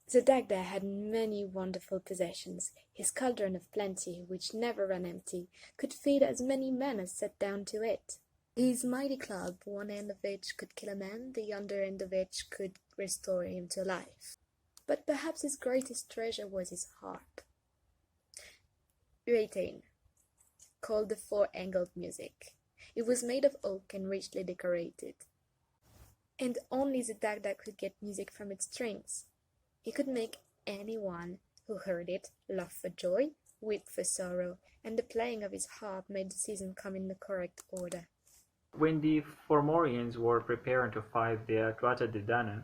The Daghda had many wonderful possessions. His cauldron of plenty, which never ran empty, could feed as many men as sat down to it. His mighty club, one end of which could kill a man, the other end of which could restore him to life. But perhaps his greatest treasure was his harp. 18. Called the Four-Angled Music. It was made of oak and richly decorated. And only the Daghda could get music from its strings. He could make anyone who heard it laugh for joy, weep for sorrow, and the playing of his harp made the season come in the correct order. When the Fomorians were preparing to fight the Daghda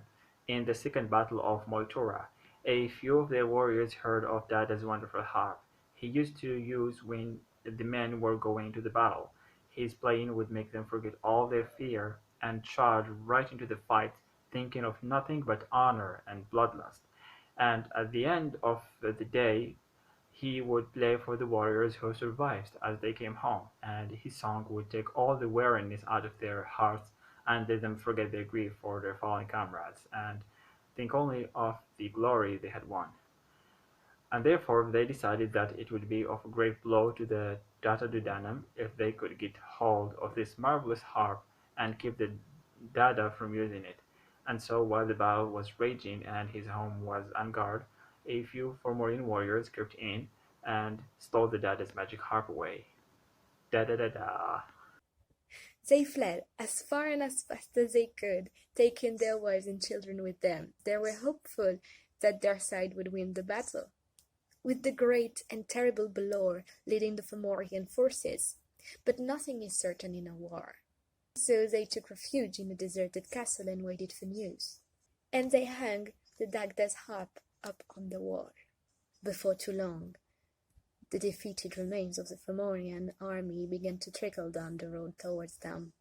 in the second battle of Moytora, a few of their warriors heard of Daghda's wonderful harp. He used to use when the men were going to the battle. His playing would make them forget all their fear and charge right into the fight, thinking of nothing but honor and bloodlust. And at the end of the day he would play for the warriors who survived as they came home, and his song would take all the weariness out of their hearts and let them forget their grief for their fallen comrades, and think only of the glory they had won. And therefore they decided that it would be of a great blow to the Daghda if they could get hold of this marvelous harp and keep the Daghda from using it. And so while the battle was raging and his home was on guard, a few Fomorian warriors crept in and stole the Daghda's magic harp away. Da-da-da-da. They fled as far and as fast as they could, taking their wives and children with them. They were hopeful that their side would win the battle, with the great and terrible Balor leading the Fomorian forces. But nothing is certain in a war. So they took refuge in a deserted castle and waited for news. And they hung the Daghda's harp up on the wall. Before too long, the defeated remains of the Fomorian army began to trickle down the road towards them.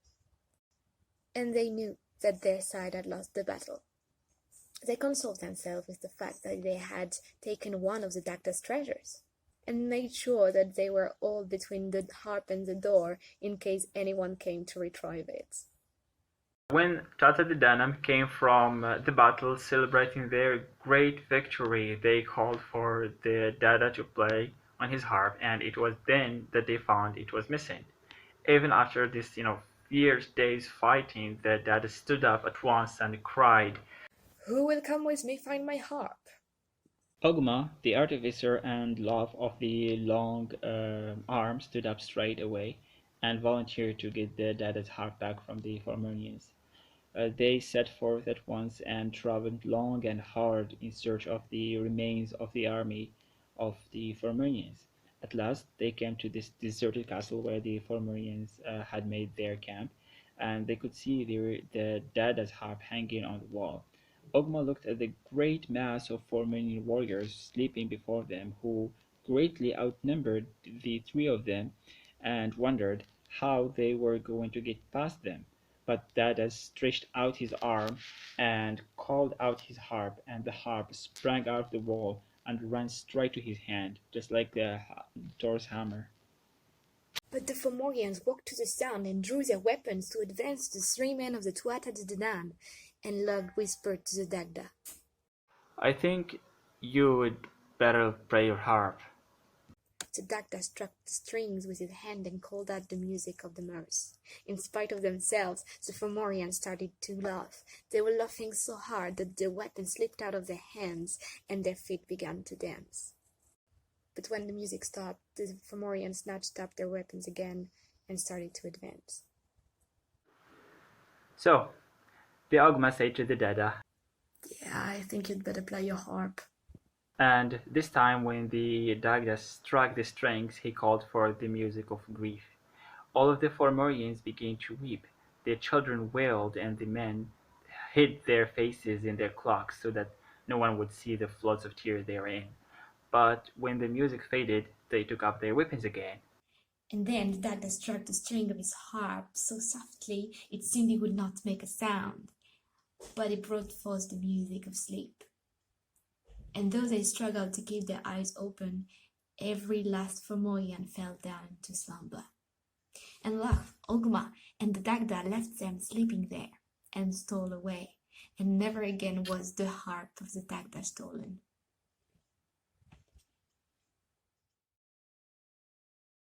And they knew that their side had lost the battle. They consoled themselves with the fact that they had taken one of the Daghda's treasures, and made sure that they were all between the harp and the door in case anyone came to retrieve it. When Daghda came from the battle celebrating their great victory, they called for the Daghda to play on his harp, and it was then that they found it was missing. Even after this, fierce day's fighting, the Daghda stood up at once and cried, "Who will come with me find my harp?" Ogma, the artificer and Love of the Long Arm, stood up straight away and volunteered to get the Daghda's harp back from the Fomorians. They set forth at once and traveled long and hard in search of the remains of the army of the Fomorians. At last they came to this deserted castle where the Fomorians had made their camp, and they could see the Daghda's harp hanging on the wall. Ogma looked at the great mass of Fomorian warriors sleeping before them, who greatly outnumbered the three of them, and wondered how they were going to get past them. But Daghda stretched out his arm and called out his harp, and the harp sprang out of the wall and ran straight to his hand, just like Thor's hammer. But the Fomorians walked to the sound and drew their weapons to advance the three men of the Tuatha De Danann, and Lug whispered to the Daghda, "I think you would better play your harp." The Daghda struck the strings with his hand and called out the music of the Mers. In spite of themselves, the Fomorians started to laugh. They were laughing so hard that the weapons slipped out of their hands and their feet began to dance. But when the music stopped, the Fomorians snatched up their weapons again and started to advance. So, the Ogma said to the Daghda, "Yeah, I think you'd better play your harp." and this time when the Daghda struck the strings, he called for the music of grief. All of the Fomorians began to weep. Their children wailed, and the men hid their faces in their cloaks so that no one would see the floods of tears they were in. But when the music faded, they took up their weapons again. And then the Daghda struck the string of his harp so softly it seemed it would not make a sound, but it brought forth the music of sleep. And though they struggled to keep their eyes open, every last Fomorian fell down into slumber. And Lugh, Ogma, and the Daghda left them sleeping there, and stole away, and never again was the harp of the Daghda stolen.